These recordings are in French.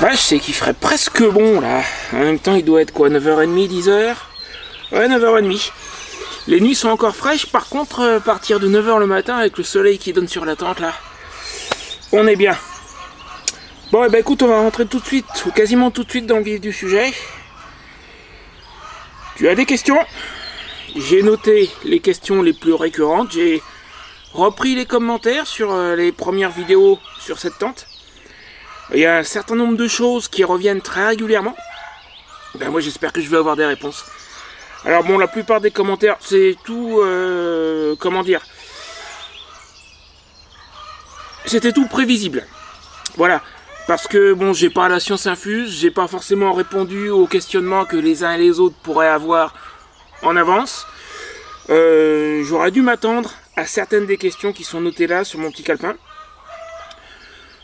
Ouais, je sais qu'il ferait presque bon là. En même temps, il doit être quoi, 9h30, 10h? Ouais, 9h30. Les nuits sont encore fraîches, par contre, à partir de 9h le matin, avec le soleil qui donne sur la tente là, on est bien. Bon, et ben écoute, on va rentrer tout de suite, ou quasiment tout de suite dans le vif du sujet. Tu as des questions? J'ai noté les questions les plus récurrentes, j'ai repris les commentaires sur les premières vidéos sur cette tente. Il y a un certain nombre de choses qui reviennent très régulièrement. Ben moi j'espère que je vais avoir des réponses. Alors bon, la plupart des commentaires, c'est tout, comment dire, c'était tout prévisible. Voilà, parce que bon, j'ai pas la science infuse, j'ai pas forcément répondu aux questionnements que les uns et les autres pourraient avoir en avance. J'aurais dû m'attendre à certaines des questions qui sont notées là sur mon petit calepin.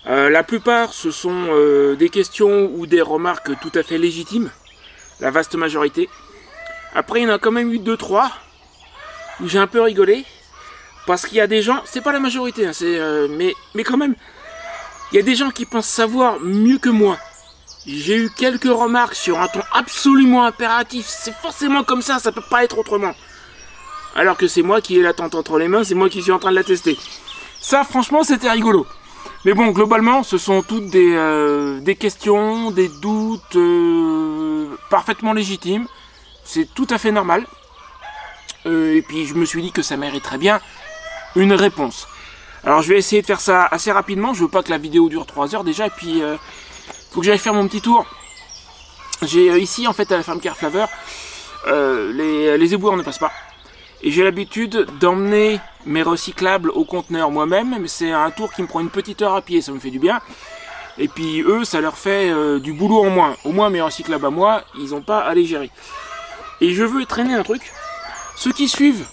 La plupart, ce sont des questions ou des remarques tout à fait légitimes, la vaste majorité. Après, il y en a quand même eu 2-3 où j'ai un peu rigolé, parce qu'il y a des gens, c'est pas la majorité, hein, mais quand même, il y a des gens qui pensent savoir mieux que moi. J'ai eu quelques remarques sur un ton absolument impératif, c'est forcément comme ça peut pas être autrement. Alors que c'est moi qui ai la tente entre les mains, c'est moi qui suis en train de la tester. Ça, franchement, c'était rigolo. Mais bon, globalement, ce sont toutes des questions, des doutes parfaitement légitimes. C'est tout à fait normal. Et puis, je me suis dit que ça mériterait bien une réponse. Alors, je vais essayer de faire ça assez rapidement. Je veux pas que la vidéo dure 3 heures déjà. Et puis, faut que j'aille faire mon petit tour. J'ai ici, en fait, à la ferme Carflaver, les éboueurs ne passent pas. Et j'ai l'habitude d'emmener mes recyclables au conteneur moi-même, mais c'est un tour qui me prend une petite heure à pied, ça me fait du bien. Et puis eux, ça leur fait du boulot en moins. Au moins mes recyclables à moi, ils n'ont pas à les gérer. Et je veux traîner un truc. Ceux qui suivent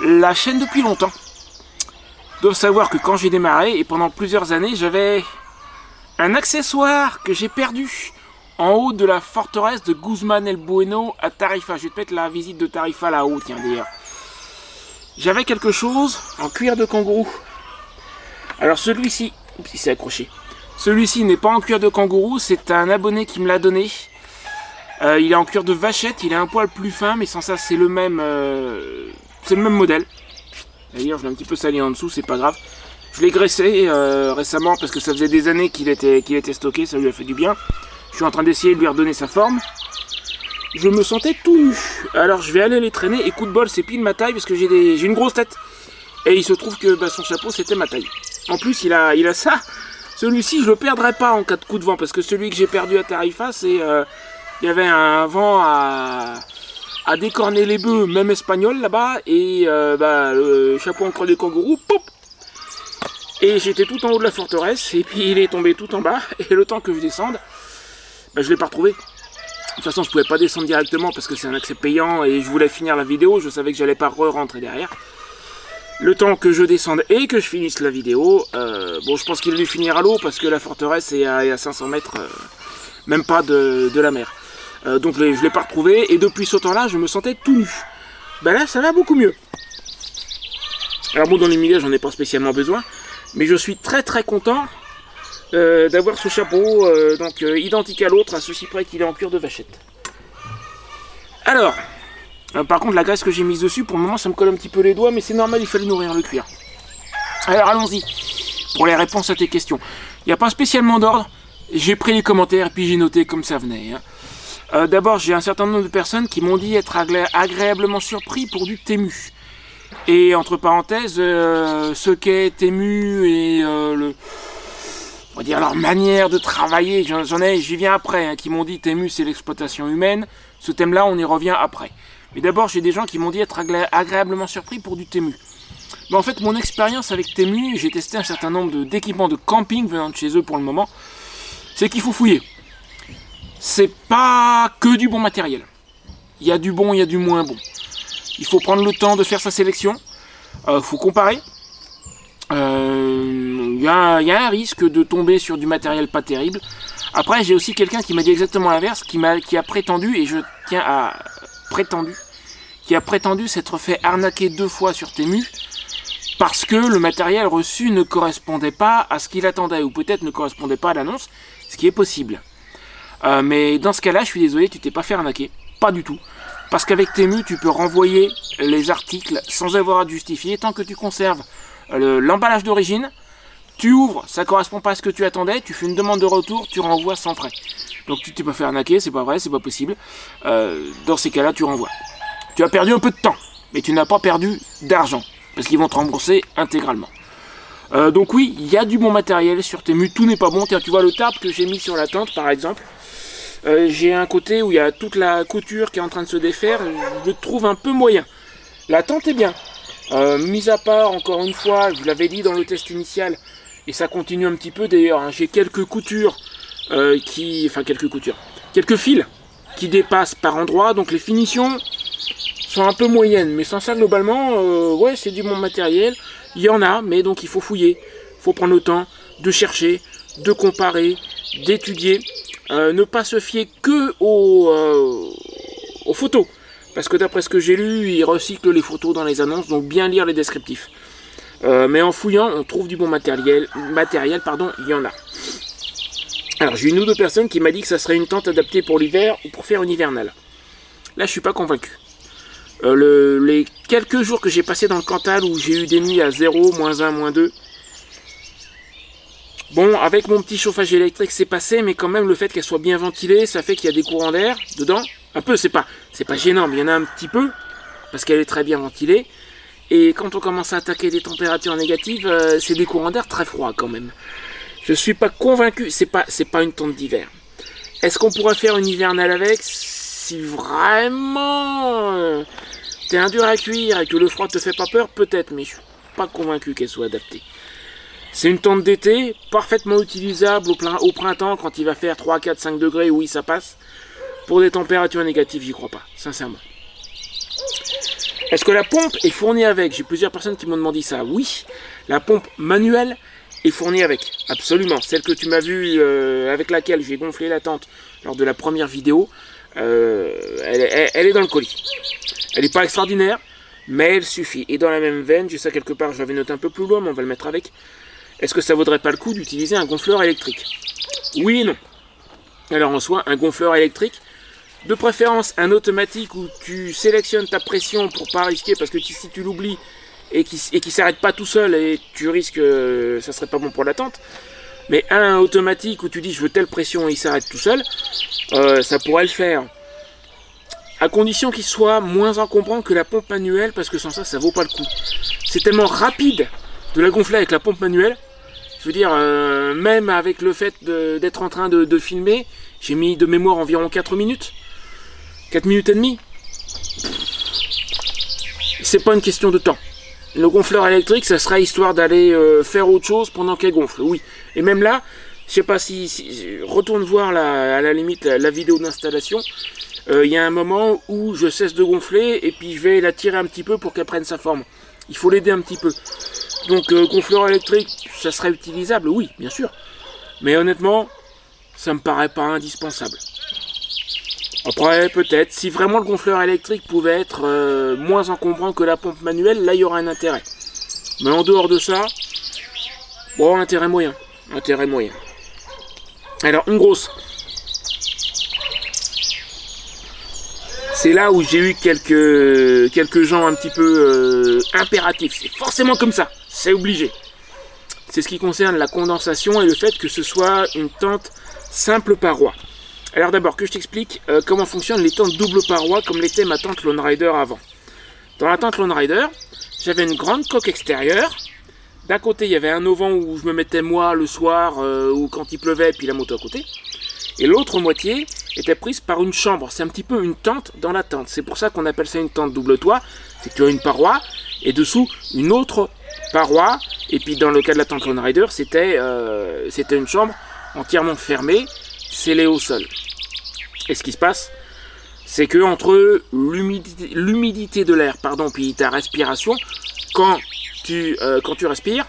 la chaîne depuis longtemps doivent savoir que quand j'ai démarré, et pendant plusieurs années, j'avais un accessoire que j'ai perdu en haut de la forteresse de Guzman el Bueno à Tarifa. Je vais te mettre la visite de Tarifa là-haut, tiens d'ailleurs. J'avais quelque chose en cuir de kangourou. Alors celui-ci, oups, il s'est accroché. Celui-ci n'est pas en cuir de kangourou, c'est un abonné qui me l'a donné. Il est en cuir de vachette, il est un poil plus fin, mais sans ça c'est le même modèle. D'ailleurs je l'ai un petit peu sali en dessous, c'est pas grave. Je l'ai graissé récemment parce que ça faisait des années qu'il était stocké, ça lui a fait du bien. Je suis en train d'essayer de lui redonner sa forme. Je me sentais tout nu. Alors je vais aller les traîner et coup de bol c'est pile ma taille parce que j'ai une grosse tête. Et il se trouve que son chapeau c'était ma taille. En plus il a ça. Celui-ci je le perdrai pas en cas de coup de vent parce que celui que j'ai perdu à Tarifa c'est... il y avait un vent à décorner les bœufs, même espagnol là-bas. Et le chapeau en croix de kangourou, pop. Et j'étais tout en haut de la forteresse et puis il est tombé tout en bas. Et le temps que je descende, je ne l'ai pas retrouvé. De toute façon, je pouvais pas descendre directement parce que c'est un accès payant et je voulais finir la vidéo. Je savais que j'allais pas re-rentrer derrière. Le temps que je descende et que je finisse la vidéo, bon, je pense qu'il a dû finir à l'eau parce que la forteresse est à 500 mètres, même pas de la mer. Donc je l'ai pas retrouvé et depuis ce temps-là, je me sentais tout nu. Ben là, ça va beaucoup mieux. Alors bon, dans l'immédiat, j'en ai pas spécialement besoin, mais je suis très très content d'avoir ce chapeau identique à l'autre, à ceci près qu'il est en cuir de vachette. Alors, par contre la graisse que j'ai mise dessus, pour le moment ça me colle un petit peu les doigts, mais c'est normal, il fallait nourrir le cuir. Alors allons-y, pour les réponses à tes questions. Il n'y a pas spécialement d'ordre, j'ai pris les commentaires et puis j'ai noté comme ça venait. D'abord j'ai un certain nombre de personnes qui m'ont dit être agréablement surpris pour du Temu. Et entre parenthèses, ce qu'est Temu et on va dire leur manière de travailler, j'y viens après, hein, qui m'ont dit Temu c'est l'exploitation humaine, ce thème-là on y revient après. Mais d'abord j'ai des gens qui m'ont dit être agréablement surpris pour du Temu. Mais en fait mon expérience avec Temu, j'ai testé un certain nombre d'équipements de camping venant de chez eux pour le moment, c'est qu'il faut fouiller. C'est pas que du bon matériel. Il y a du bon, il y a du moins bon. Il faut prendre le temps de faire sa sélection, faut comparer. Il y a un risque de tomber sur du matériel pas terrible. Après, j'ai aussi quelqu'un qui m'a dit exactement l'inverse, qui a prétendu, et je tiens à prétendu s'être fait arnaquer 2 fois sur Temu, parce que le matériel reçu ne correspondait pas à ce qu'il attendait, ou peut-être ne correspondait pas à l'annonce, ce qui est possible. Mais dans ce cas-là, je suis désolé, tu t'es pas fait arnaquer. Pas du tout. Parce qu'avec Temu, tu peux renvoyer les articles sans avoir à te justifier tant que tu conserves l'emballage d'origine. Tu ouvres, ça correspond pas à ce que tu attendais, tu fais une demande de retour, tu renvoies sans frais. Donc tu t'es pas fait arnaquer, c'est pas vrai, c'est pas possible. Dans ces cas-là, tu renvoies. Tu as perdu un peu de temps, mais tu n'as pas perdu d'argent, parce qu'ils vont te rembourser intégralement. Donc oui, il y a du bon matériel sur Temu, tout n'est pas bon. Tiens, tu vois le tarp que j'ai mis sur la tente, par exemple. J'ai un côté où il y a toute la couture qui est en train de se défaire, je le trouve un peu moyen. La tente est bien. Mis à part, encore une fois, je vous l'avais dit dans le test initial, et ça continue un petit peu d'ailleurs, hein, j'ai quelques coutures quelques fils qui dépassent par endroits, donc les finitions sont un peu moyennes, mais sans ça globalement, ouais, c'est du bon matériel, il y en a, mais donc il faut fouiller, il faut prendre le temps de chercher, de comparer, d'étudier, ne pas se fier que aux photos, parce que d'après ce que j'ai lu, ils recyclent les photos dans les annonces, donc bien lire les descriptifs. Mais en fouillant, on trouve du bon matériel, il y en a. Alors j'ai une ou deux personnes qui m'a dit que ça serait une tente adaptée pour l'hiver ou pour faire une hivernale. Là je suis pas convaincu. Les quelques jours que j'ai passé dans le Cantal où j'ai eu des nuits à 0, -1, -2. Bon, avec mon petit chauffage électrique c'est passé, mais quand même le fait qu'elle soit bien ventilée, ça fait qu'il y a des courants d'air dedans. Un peu, c'est pas gênant, mais il y en a un petit peu, parce qu'elle est très bien ventilée. Et quand on commence à attaquer des températures négatives, c'est des courants d'air très froids quand même. Je suis pas convaincu, c'est pas une tente d'hiver. Est-ce qu'on pourrait faire une hivernale avec? Si vraiment t'es un dur à cuire et que le froid te fait pas peur, peut-être, mais je suis pas convaincu qu'elle soit adaptée. C'est une tente d'été, parfaitement utilisable au printemps quand il va faire 3, 4, 5 degrés, oui ça passe. Pour des températures négatives, j'y crois pas, sincèrement. Est-ce que la pompe est fournie avec? J'ai plusieurs personnes qui m'ont demandé ça. Oui, la pompe manuelle est fournie avec, absolument. Celle que tu m'as vue, avec laquelle j'ai gonflé la tente lors de la première vidéo, elle est dans le colis. Elle n'est pas extraordinaire, mais elle suffit. Et dans la même veine, j'ai ça quelque part, je l'avais noté un peu plus loin, mais on va le mettre avec. Est-ce que ça vaudrait pas le coup d'utiliser un gonfleur électrique? Oui et non. Alors en soi, un gonfleur électrique, de préférence un automatique où tu sélectionnes ta pression pour pas risquer, parce que si tu l'oublies et qui s'arrête pas tout seul et tu risques, ça serait pas bon pour la tente. Mais un automatique où tu dis je veux telle pression et il s'arrête tout seul, ça pourrait le faire. À condition qu'il soit moins encombrant que la pompe manuelle, parce que sans ça, ça vaut pas le coup. C'est tellement rapide de la gonfler avec la pompe manuelle. Je veux dire, même avec le fait d'être en train de filmer, j'ai mis de mémoire environ 4 minutes. 4 minutes et demie. C'est pas une question de temps. Le gonfleur électrique, ça sera histoire d'aller faire autre chose pendant qu'elle gonfle, oui. Et même là, je sais pas si retourne voir à la limite la vidéo d'installation. Il y a un moment où je cesse de gonfler et puis je vais la tirer un petit peu pour qu'elle prenne sa forme. Il faut l'aider un petit peu. Donc gonfleur électrique, ça serait utilisable, oui, bien sûr. Mais honnêtement, ça me paraît pas indispensable. Après, peut-être, si vraiment le gonfleur électrique pouvait être moins encombrant que la pompe manuelle, là il y aura un intérêt. Mais en dehors de ça, bon, intérêt moyen. Intérêt moyen. Alors, une grosse. C'est là où j'ai eu quelques gens un petit peu impératifs. C'est forcément comme ça, c'est obligé. C'est ce qui concerne la condensation et le fait que ce soit une tente simple paroi. Alors d'abord que je t'explique comment fonctionnent les tentes double paroi comme l'était ma tente Lone Rider avant. Dans la tente Lone Rider, j'avais une grande coque extérieure. D'un côté il y avait un auvent où je me mettais moi le soir ou quand il pleuvait, puis la moto à côté. Et l'autre moitié était prise par une chambre. C'est un petit peu une tente dans la tente. C'est pour ça qu'on appelle ça une tente double toit. C'est que tu as une paroi et dessous une autre paroi. Et puis dans le cas de la tente Lone Rider, c'était une chambre entièrement fermée, scellée au sol. Et ce qui se passe, c'est que entre l'humidité de l'air, puis ta respiration, quand tu respires,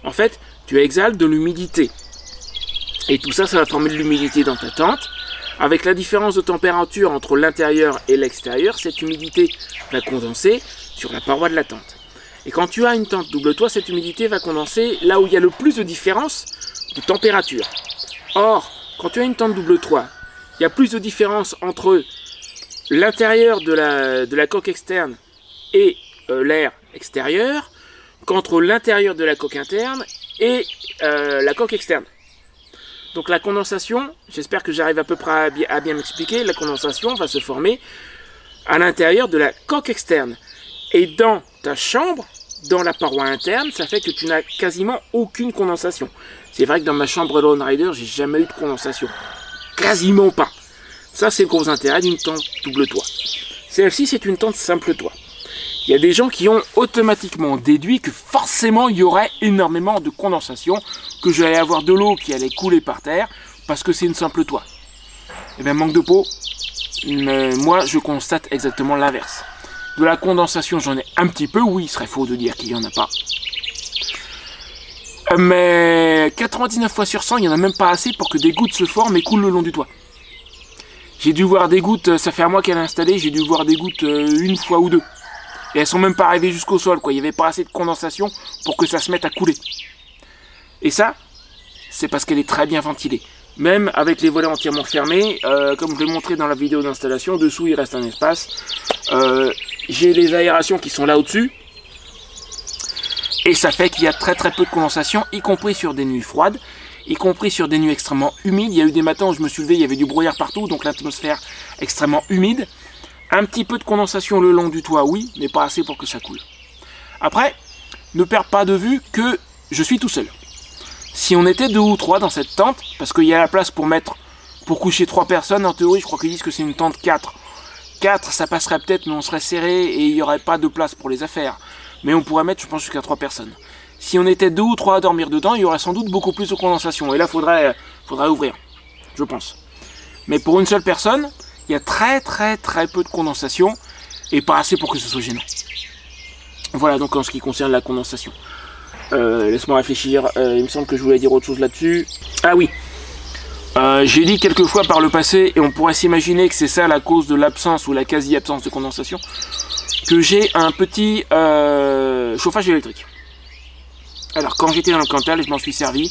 en fait, tu exhales de l'humidité. Et tout ça, ça va former de l'humidité dans ta tente. Avec la différence de température entre l'intérieur et l'extérieur, cette humidité va condenser sur la paroi de la tente. Et quand tu as une tente double toit, cette humidité va condenser là où il y a le plus de différence de température. Or, quand tu as une tente double toit il y a plus de différence entre l'intérieur de la coque externe et l'air extérieur qu'entre l'intérieur de la coque interne et la coque externe. Donc la condensation, j'espère que j'arrive à peu près à bien m'expliquer, la condensation va se former à l'intérieur de la coque externe. Et dans ta chambre, dans la paroi interne, ça fait que tu n'as quasiment aucune condensation. C'est vrai que dans ma chambre Lone Rider, j'ai jamais eu de condensation. Quasiment pas. Ça, c'est le gros intérêt d'une tente double toit. Celle-ci, c'est une tente simple toit. Il y a des gens qui ont automatiquement déduit que forcément, il y aurait énormément de condensation, que j'allais avoir de l'eau qui allait couler par terre, parce que c'est une simple toit. Eh bien, manque de peau, mais moi, je constate exactement l'inverse. De la condensation, j'en ai un petit peu. Oui, il serait faux de dire qu'il n'y en a pas. Mais 99 fois sur 100, il n'y en a même pas assez pour que des gouttes se forment et coulent le long du toit. J'ai dû voir des gouttes, ça fait un mois qu'elle est installée, j'ai dû voir des gouttes une fois ou deux. Et elles sont même pas arrivées jusqu'au sol, quoi. Il n'y avait pas assez de condensation pour que ça se mette à couler. Et ça, c'est parce qu'elle est très bien ventilée. Même avec les volets entièrement fermés, comme je l'ai montré dans la vidéo d'installation, dessous il reste un espace. J'ai les aérations qui sont là au-dessus. Et ça fait qu'il y a très peu de condensation, y compris sur des nuits froides, y compris sur des nuits extrêmement humides. Il y a eu des matins où je me suis levé, il y avait du brouillard partout, donc l'atmosphère extrêmement humide. Un petit peu de condensation le long du toit, oui, mais pas assez pour que ça coule. Après, ne perds pas de vue que je suis tout seul. Si on était 2 ou 3 dans cette tente, parce qu'il y a la place pour coucher 3 personnes, en théorie, je crois qu'ils disent que c'est une tente 4. 4, ça passerait peut-être, mais on serait serré et il n'y aurait pas de place pour les affaires. Mais on pourrait mettre, je pense, jusqu'à 3 personnes. Si on était 2 ou 3 à dormir dedans, il y aurait sans doute beaucoup plus de condensation. Et là, faudrait ouvrir, je pense. Mais pour une seule personne, il y a très peu de condensation et pas assez pour que ce soit gênant. Voilà donc en ce qui concerne la condensation. Laisse-moi réfléchir, il me semble que je voulais dire autre chose là-dessus. Ah oui, j'ai dit quelques fois par le passé, et on pourrait s'imaginer que c'est ça la cause de l'absence ou la quasi-absence de condensation, que j'ai un petit chauffage électrique. Alors quand j'étais dans le Cantal, je m'en suis servi,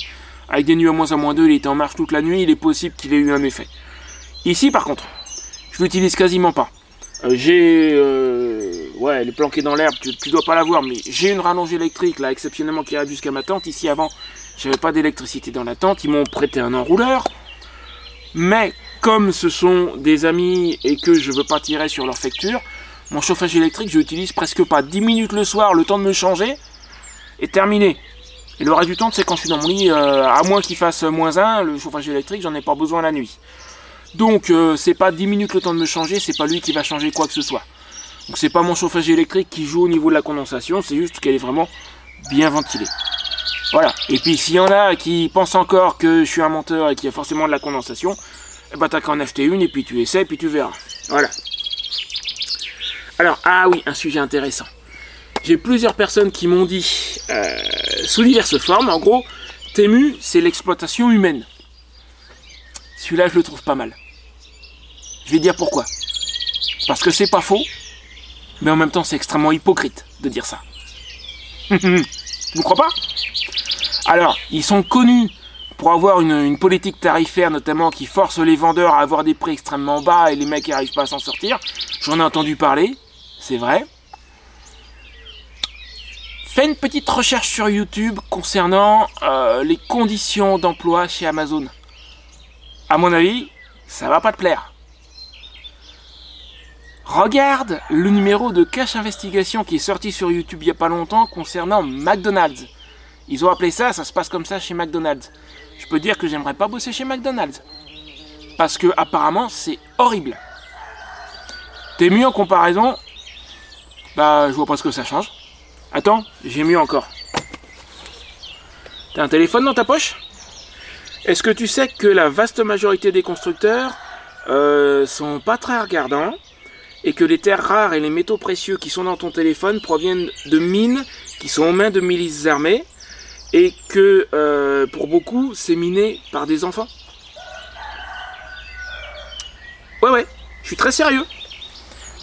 avec des nuits à -2, il était en marche toute la nuit, il est possible qu'il ait eu un effet. Ici par contre, je l'utilise quasiment pas. Ouais, elle est planquée dans l'herbe, tu dois pas la voir, mais j'ai une rallonge électrique là exceptionnellement qui arrive jusqu'à ma tente. Ici avant, j'avais pas d'électricité dans la tente, ils m'ont prêté un enrouleur. Mais comme ce sont des amis et que je veux pas tirer sur leur facture, mon chauffage électrique je l'utilise presque pas. 10 minutes le soir, le temps de me changer, et terminé. Et le reste du temps, c'est quand je suis dans mon lit, à moins qu'il fasse -1, le chauffage électrique, j'en ai pas besoin la nuit. Donc c'est pas 10 minutes le temps de me changer, c'est pas lui qui va changer quoi que ce soit. Donc c'est pas mon chauffage électrique qui joue au niveau de la condensation, c'est juste qu'elle est vraiment bien ventilée. Voilà, et puis s'il y en a qui pensent encore que je suis un menteur et qu'il y a forcément de la condensation, eh ben t'as qu'à en acheter une et puis tu essaies et puis tu verras. Voilà. Alors, ah oui, un sujet intéressant. J'ai plusieurs personnes qui m'ont dit, sous diverses formes, en gros, Temu, c'est l'exploitation humaine. Celui-là, je le trouve pas mal. Je vais dire pourquoi. Parce que c'est pas faux, mais en même temps, c'est extrêmement hypocrite de dire ça. Vous croyez pas? Alors, ils sont connus pour avoir une politique tarifaire, notamment, qui force les vendeurs à avoir des prix extrêmement bas et les mecs n'arrivent pas à s'en sortir. J'en ai entendu parler, c'est vrai. Fais une petite recherche sur YouTube concernant les conditions d'emploi chez Amazon. À mon avis, ça va pas te plaire. Regarde le numéro de Cash Investigation qui est sorti sur YouTube il n'y a pas longtemps concernant McDonald's. Ils ont appelé ça, ça se passe comme ça chez McDonald's. Je peux dire que j'aimerais pas bosser chez McDonald's. Parce que apparemment c'est horrible. T'es mieux en comparaison. Bah je vois pas ce que ça change. Attends, j'ai mieux encore. T'as un téléphone dans ta poche? Est-ce que tu sais que la vaste majorité des constructeurs sont pas très regardants et que les terres rares et les métaux précieux qui sont dans ton téléphone proviennent de mines qui sont aux mains de milices armées et que pour beaucoup c'est miné par des enfants? Ouais, je suis très sérieux.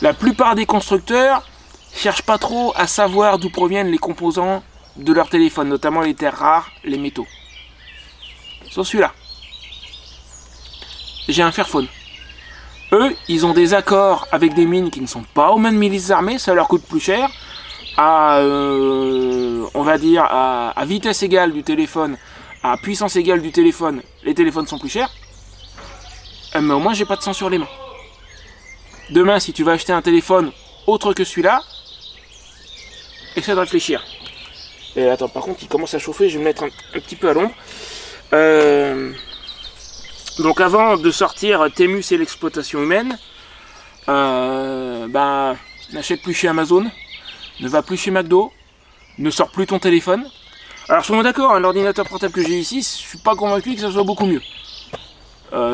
La plupart des constructeurs cherchent pas trop à savoir d'où proviennent les composants de leur téléphone, notamment les terres rares, les métaux. Sur celui-là, j'ai un Fairphone. Eux, ils ont des accords avec des mines qui ne sont pas aux mains de milices armées, ça leur coûte plus cher. On va dire, à vitesse égale du téléphone, à puissance égale du téléphone, les téléphones sont plus chers. Mais au moins, j'ai pas de sang sur les mains. Demain, si tu vas acheter un téléphone autre que celui-là, essaie de réfléchir. Et attends, par contre, il commence à chauffer, je vais me mettre un petit peu à l'ombre. Donc avant de sortir Temu c'est l'exploitation humaine, n'achète plus chez Amazon, ne va plus chez McDo, ne sors plus ton téléphone. Alors soyons d'accord, hein, l'ordinateur portable que j'ai ici, je suis pas convaincu que ça soit beaucoup mieux.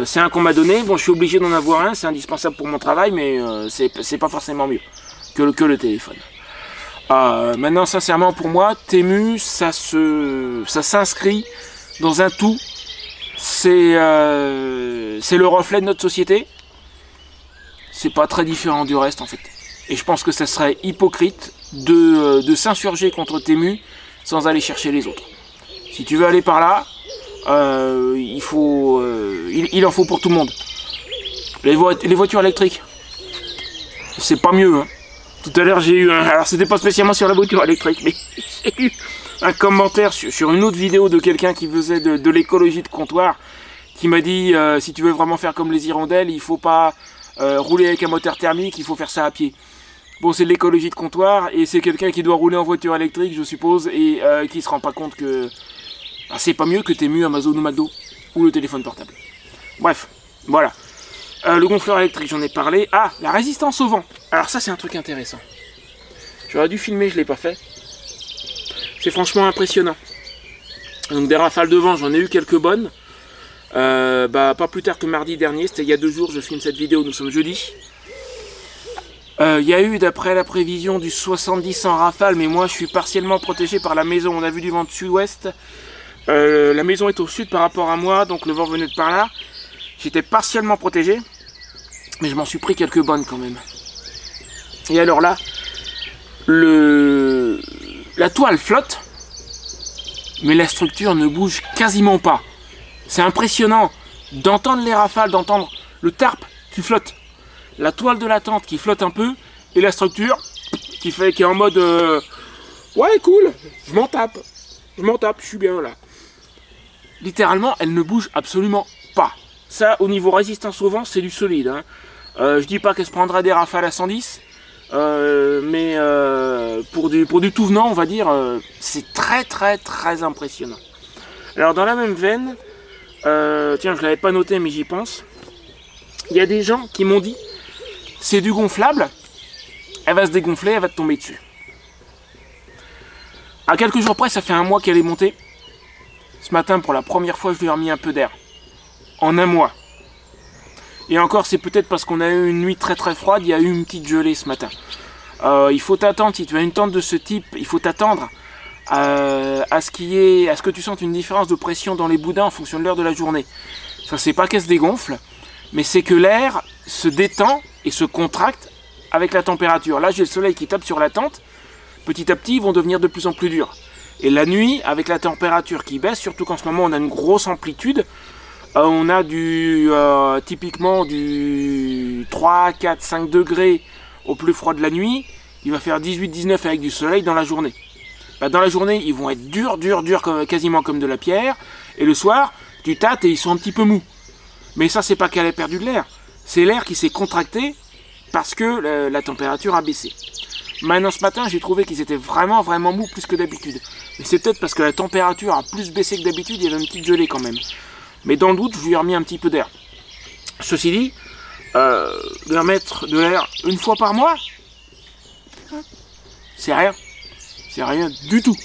C'est un qu'on m'a donné, bon je suis obligé d'en avoir un, c'est indispensable pour mon travail, mais c'est pas forcément mieux que le téléphone. Maintenant sincèrement pour moi, Temu ça s'inscrit dans un tout. C'est le reflet de notre société. C'est pas très différent du reste en fait. Et je pense que ça serait hypocrite de s'insurger contre Temu sans aller chercher les autres. Si tu veux aller par là, il en faut pour tout le monde. Les voitures électriques, c'est pas mieux. Hein. Tout à l'heure j'ai eu un... Alors c'était pas spécialement sur la voiture électrique, mais j'ai eu un commentaire sur une autre vidéo de quelqu'un qui faisait de l'écologie de comptoir, qui m'a dit si tu veux vraiment faire comme les hirondelles, il faut pas rouler avec un moteur thermique, il faut faire ça à pied. Bon, c'est de l'écologie de comptoir, et c'est quelqu'un qui doit rouler en voiture électrique, je suppose, et qui se rend pas compte que c'est pas mieux que Temu, Amazon ou McDo, ou le téléphone portable. Bref, voilà. Le gonfleur électrique, j'en ai parlé. Ah, la résistance au vent. Alors ça, c'est un truc intéressant. J'aurais dû filmer, je l'ai pas fait. C'est franchement impressionnant. Donc des rafales de vent, j'en ai eu quelques bonnes. Pas plus tard que mardi dernier, c'était il y a 2 jours, je filme cette vidéo, nous sommes jeudi. Il y a eu, d'après la prévision, du 70 en rafale, mais moi je suis partiellement protégé par la maison. On a vu du vent de sud-ouest. La maison est au sud par rapport à moi, donc le vent venait de par là. J'étais partiellement protégé, mais je m'en suis pris quelques bonnes quand même. Et alors là, la toile flotte, mais la structure ne bouge quasiment pas. C'est impressionnant d'entendre les rafales, d'entendre le tarp qui flotte, la toile de la tente qui flotte un peu, et la structure qui est en mode ouais cool, je m'en tape, je suis bien là. Littéralement, elle ne bouge absolument pas. Ça, au niveau résistance au vent, c'est du solide. Hein. Je dis pas qu'elle se prendra des rafales à 110, mais pour du tout venant, on va dire, c'est très très très impressionnant. Alors dans la même veine, tiens, je l'avais pas noté, mais j'y pense. Il y a des gens qui m'ont dit, c'est du gonflable, elle va se dégonfler, elle va te tomber dessus. À quelques jours près, ça fait 1 mois qu'elle est montée. Ce matin, pour la première fois, je lui ai remis un peu d'air. En 1 mois. Et encore, c'est peut-être parce qu'on a eu une nuit très très froide, il y a eu une petite gelée ce matin. Il faut t'attendre, si tu as une tente de ce type, il faut t'attendre à ce que tu sentes une différence de pression dans les boudins en fonction de l'heure de la journée. Ça, c'est pas qu'elle se dégonfle, mais c'est que l'air se détend et se contracte avec la température. Là, j'ai le soleil qui tape sur la tente, petit à petit, ils vont devenir de plus en plus durs. Et la nuit, avec la température qui baisse, surtout qu'en ce moment, on a une grosse amplitude, on a typiquement du 3, 4, 5 degrés au plus froid de la nuit. Il va faire 18-19 avec du soleil dans la journée. Dans la journée, ils vont être durs, quasiment comme de la pierre. Et le soir, tu tâtes et ils sont un petit peu mous. Mais ça, c'est pas qu'elle ait perdu de l'air. C'est l'air qui s'est contracté parce que la température a baissé. Maintenant, ce matin, j'ai trouvé qu'ils étaient vraiment mous plus que d'habitude. Mais c'est peut-être parce que la température a plus baissé que d'habitude, il y avait une petite gelée quand même. Mais dans le doute, je lui ai remis un petit peu d'air. Ceci dit, de remettre de l'air 1 fois par mois, c'est rien. C'est rien du tout.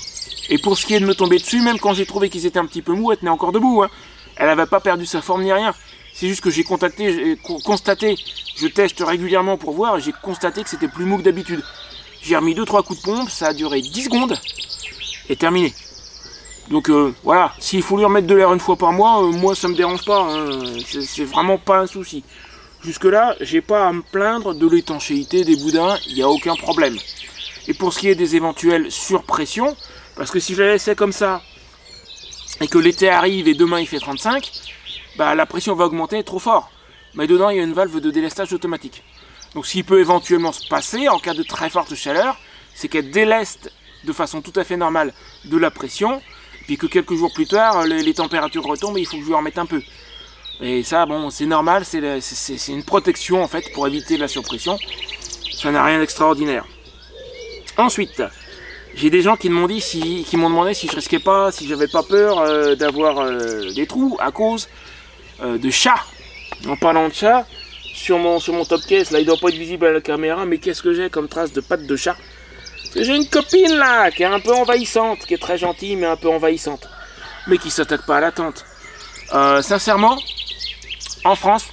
Et pour ce qui est de me tomber dessus, même quand j'ai trouvé qu'ils étaient un petit peu mous, elle tenait encore debout. Hein. Elle n'avait pas perdu sa forme ni rien. C'est juste que j'ai constaté, je teste régulièrement pour voir, et j'ai constaté que c'était plus mou que d'habitude. J'ai remis 2-3 coups de pompe, ça a duré 10 secondes, et terminé. Donc voilà, s'il faut lui remettre de l'air 1 fois par mois, moi ça me dérange pas, hein. C'est vraiment pas un souci. Jusque là, j'ai pas à me plaindre de l'étanchéité des boudins, il n'y a aucun problème. Et pour ce qui est des éventuelles surpressions, parce que si je la laissais comme ça, et que l'été arrive et demain il fait 35, bah la pression va augmenter trop fort. mais dedans il y a une valve de délestage automatique. Donc ce qui peut éventuellement se passer en cas de très forte chaleur, c'est qu'elle déleste de façon tout à fait normale de la pression, puis que quelques jours plus tard, les températures retombent et il faut que je lui en remette un peu. Et ça, bon, c'est normal, c'est une protection en fait pour éviter la surpression. Ça n'a rien d'extraordinaire. Ensuite, j'ai des gens qui m'ont dit qui m'ont demandé si je risquais pas, si j'avais pas peur d'avoir des trous à cause de chats. En parlant de chats, sur mon top case, là il doit pas être visible à la caméra, mais qu'est-ce que j'ai comme trace de pattes de chat? Parce que j'ai une copine là, qui est un peu envahissante, qui est très gentille mais un peu envahissante, mais qui s'attaque pas à la tente. Sincèrement, en France,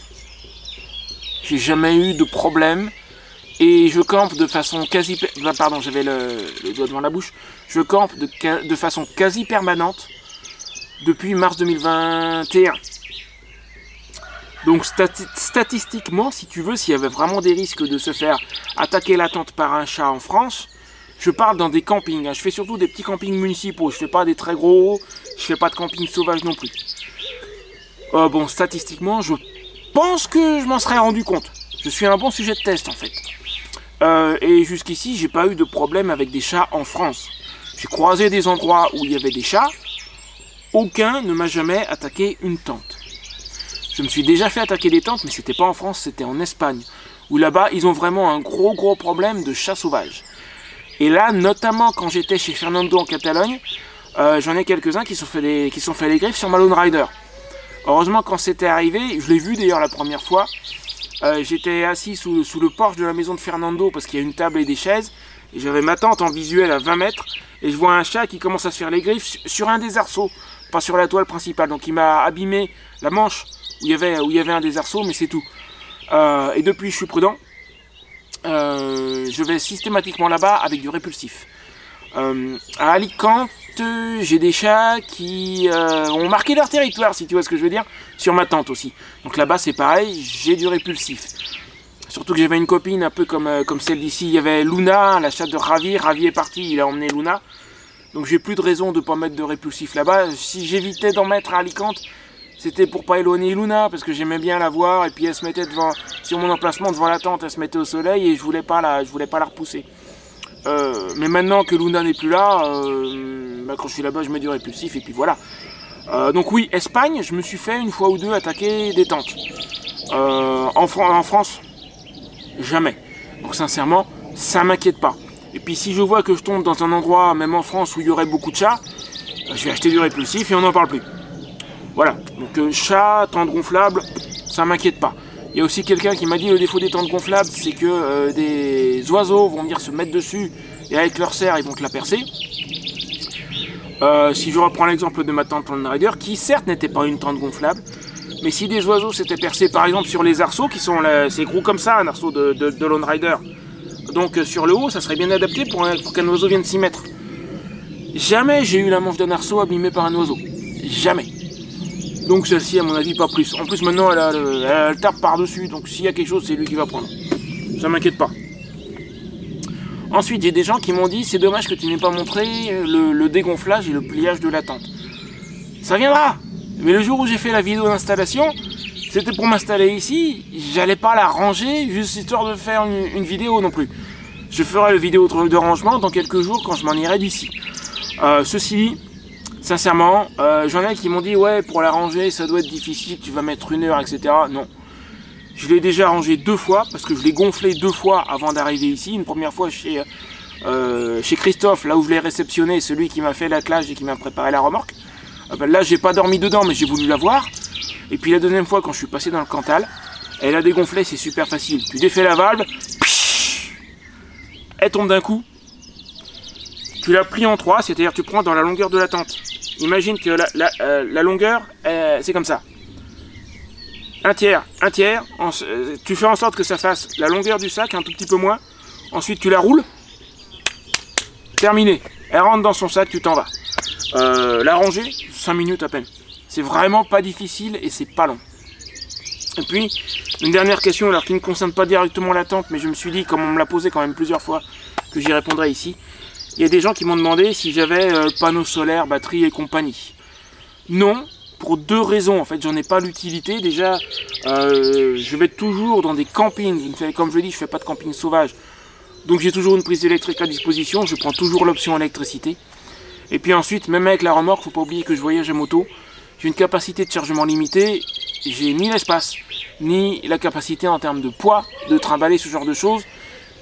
j'ai jamais eu de problème. Et je campe de façon quasi... Pardon, j'avais le doigt devant la bouche. Je campe de façon quasi permanente depuis mars 2021. Donc statistiquement, si tu veux, s'il y avait vraiment des risques de se faire attaquer la tente par un chat en France, je parle dans des campings. Je fais surtout des petits campings municipaux. Je fais pas des très gros, je fais pas de camping sauvage non plus. Bon, statistiquement, je pense que je m'en serais rendu compte. Je suis un bon sujet de test en fait. Et jusqu'ici, j'ai pas eu de problème avec des chats en France. J'ai croisé des endroits où il y avait des chats. Aucun ne m'a jamais attaqué une tente. Je me suis déjà fait attaquer des tentes, mais c'était pas en France, c'était en Espagne. Où là-bas, ils ont vraiment un gros problème de chats sauvages. Et là, notamment quand j'étais chez Fernando en Catalogne, j'en ai quelques-uns qui sont fait les griffes sur ma Lone Rider. Heureusement, quand c'était arrivé, je l'ai vu d'ailleurs la première fois, j'étais assis sous le porche de la maison de Fernando parce qu'il y a une table et des chaises, et j'avais ma tente en visuel à 20 mètres, et je vois un chat qui commence à se faire les griffes sur un des arceaux, pas sur la toile principale. Donc il m'a abîmé la manche où il y avait un des arceaux, mais c'est tout. Et depuis, je suis prudent. Je vais systématiquement là-bas avec du répulsif. À Alicante, j'ai des chats qui ont marqué leur territoire, si tu vois ce que je veux dire, sur ma tente aussi. Donc là-bas, c'est pareil, j'ai du répulsif. Surtout que j'avais une copine un peu comme celle d'ici. Il y avait Luna, la chatte de Ravi. Ravi est parti, il a emmené Luna. Donc j'ai plus de raison de ne pas mettre de répulsif là-bas. Si j'évitais d'en mettre à Alicante, c'était pour pas éloigner Luna, parce que j'aimais bien la voir. Et puis elle se mettait sur mon emplacement devant la tente, elle se mettait au soleil et je voulais pas la repousser. Mais maintenant que Luna n'est plus là, quand je suis là-bas, je mets du répulsif et puis voilà. Donc oui, Espagne, je me suis fait une fois ou deux attaquer des tentes. En France, jamais. Donc sincèrement, ça m'inquiète pas. Et puis si je vois que je tombe dans un endroit, même en France, où il y aurait beaucoup de chats, je vais acheter du répulsif et on n'en parle plus. Voilà. Donc chat, tente gonflable, ça m'inquiète pas. Il y a aussi quelqu'un qui m'a dit le défaut des tentes gonflables, c'est que des oiseaux vont venir se mettre dessus et avec leur serre, ils vont te la percer. Si je reprends l'exemple de ma tente Lone Rider, qui certes n'était pas une tente gonflable, mais si des oiseaux s'étaient percés par exemple sur les arceaux, qui sont c'est gros comme ça, un arceau de Lone Rider, donc sur le haut, ça serait bien adapté pour qu'un oiseau vienne s'y mettre. Jamais j'ai eu la manche d'un arceau abîmée par un oiseau. Jamais. Donc celle-ci, à mon avis, pas plus. En plus, maintenant, elle a le tape par-dessus, donc s'il y a quelque chose, c'est lui qui va prendre. Ça m'inquiète pas. Ensuite, j'ai des gens qui m'ont dit, c'est dommage que tu n'aies pas montré le dégonflage et le pliage de la tente. Ça viendra. Mais le jour où j'ai fait la vidéo d'installation, c'était pour m'installer ici, j'allais pas la ranger, juste histoire de faire une vidéo non plus. Je ferai la vidéo de rangement dans quelques jours quand je m'en irai d'ici. Ceci dit, sincèrement, j'en ai qui m'ont dit ouais, pour la ranger ça doit être difficile, tu vas mettre 1 heure, etc. Non. Je l'ai déjà rangé 2 fois parce que je l'ai gonflé 2 fois avant d'arriver ici. Une première fois chez Christophe, là où je l'ai réceptionné, celui qui m'a fait l'attelage et qui m'a préparé la remorque. Là, j'ai pas dormi dedans, mais j'ai voulu la voir. Et puis la deuxième fois, quand je suis passé dans le Cantal, elle a dégonflé, c'est super facile. Tu défais la valve, elle tombe d'un coup. Tu la plies en 3, c'est-à-dire tu prends dans la longueur de la tente. Imagine que la longueur, c'est comme ça. Un tiers, tu fais en sorte que ça fasse la longueur du sac, un tout petit peu moins. Ensuite, tu la roules. Terminé. Elle rentre dans son sac, tu t'en vas. La ranger, 5 minutes à peine. C'est vraiment pas difficile et c'est pas long. Et puis, une dernière question, alors qui ne concerne pas directement la tente, mais je me suis dit, comme on me l'a posé quand même plusieurs fois, que j'y répondrai ici. Il y a des gens qui m'ont demandé si j'avais panneaux solaires, batterie et compagnie. Non, pour deux raisons. En fait, j'en ai pas l'utilité. Déjà, je vais toujours dans des campings. Comme je le dis, je fais pas de camping sauvage. Donc j'ai toujours une prise électrique à disposition. Je prends toujours l'option électricité. Et puis ensuite, même avec la remorque, faut pas oublier que je voyage à moto. J'ai une capacité de chargement limitée. J'ai ni l'espace, ni la capacité en termes de poids, de trimballer ce genre de choses,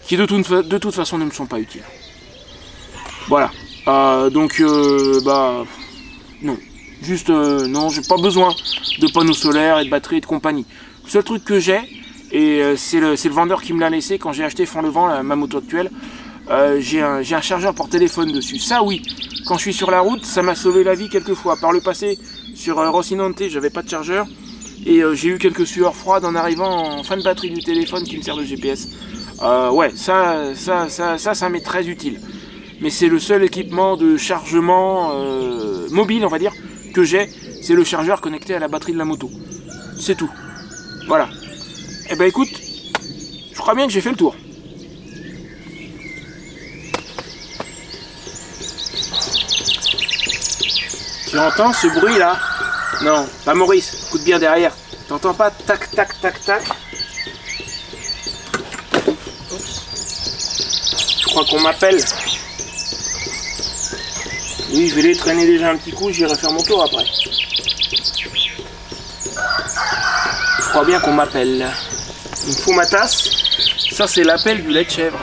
qui de toute façon ne me sont pas utiles. Voilà. Donc, non. Juste, non, j'ai pas besoin de panneaux solaires et de batteries et de compagnie. Le seul truc que j'ai, et c'est le vendeur qui me l'a laissé quand j'ai acheté Font-le-Vent, ma moto actuelle, j'ai un chargeur pour téléphone dessus. Ça, oui, quand je suis sur la route, ça m'a sauvé la vie quelques fois. Par le passé, sur Rocinante, j'avais pas de chargeur. Et j'ai eu quelques sueurs froides en arrivant en fin de batterie du téléphone qui me sert de GPS. Ouais, ça m'est très utile. Mais c'est le seul équipement de chargement mobile, on va dire, que j'ai. C'est le chargeur connecté à la batterie de la moto. C'est tout. Voilà. Eh ben écoute, je crois bien que j'ai fait le tour. Tu entends ce bruit là? Non, pas Maurice, écoute bien derrière. T'entends pas tac tac tac tac? Je crois qu'on m'appelle. Oui, je vais les traîner déjà un petit coup, j'irai faire mon tour après. Je crois bien qu'on m'appelle. Il me faut ma tasse. Ça c'est l'appel du lait de chèvre.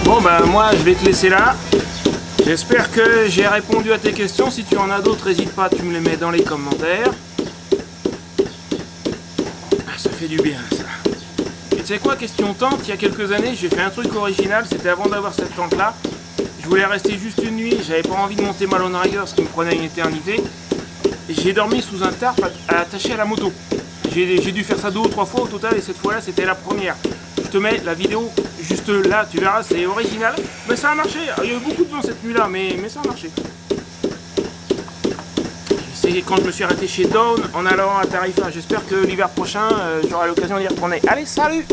Bon ben moi je vais te laisser là. J'espère que j'ai répondu à tes questions. Si tu en as d'autres, n'hésite pas, tu me les mets dans les commentaires. Ah, ça fait du bien ça. Et tu sais quoi, question tente, il y a quelques années j'ai fait un truc original. C'était avant d'avoir cette tente là. Je voulais rester juste une nuit, j'avais pas envie de monter mal en Rider, ce qui me prenait une éternité. J'ai dormi sous un tarp attaché à la moto. J'ai dû faire ça 2 ou 3 fois au total et cette fois-là c'était la première. Je te mets la vidéo juste là, tu verras, c'est original. Mais ça a marché, il y a eu beaucoup de vent cette nuit-là, mais ça a marché. C'est quand je me suis arrêté chez Dawn en allant à Tarifa. J'espère que l'hiver prochain, j'aurai l'occasion d'y retourner. Allez, salut!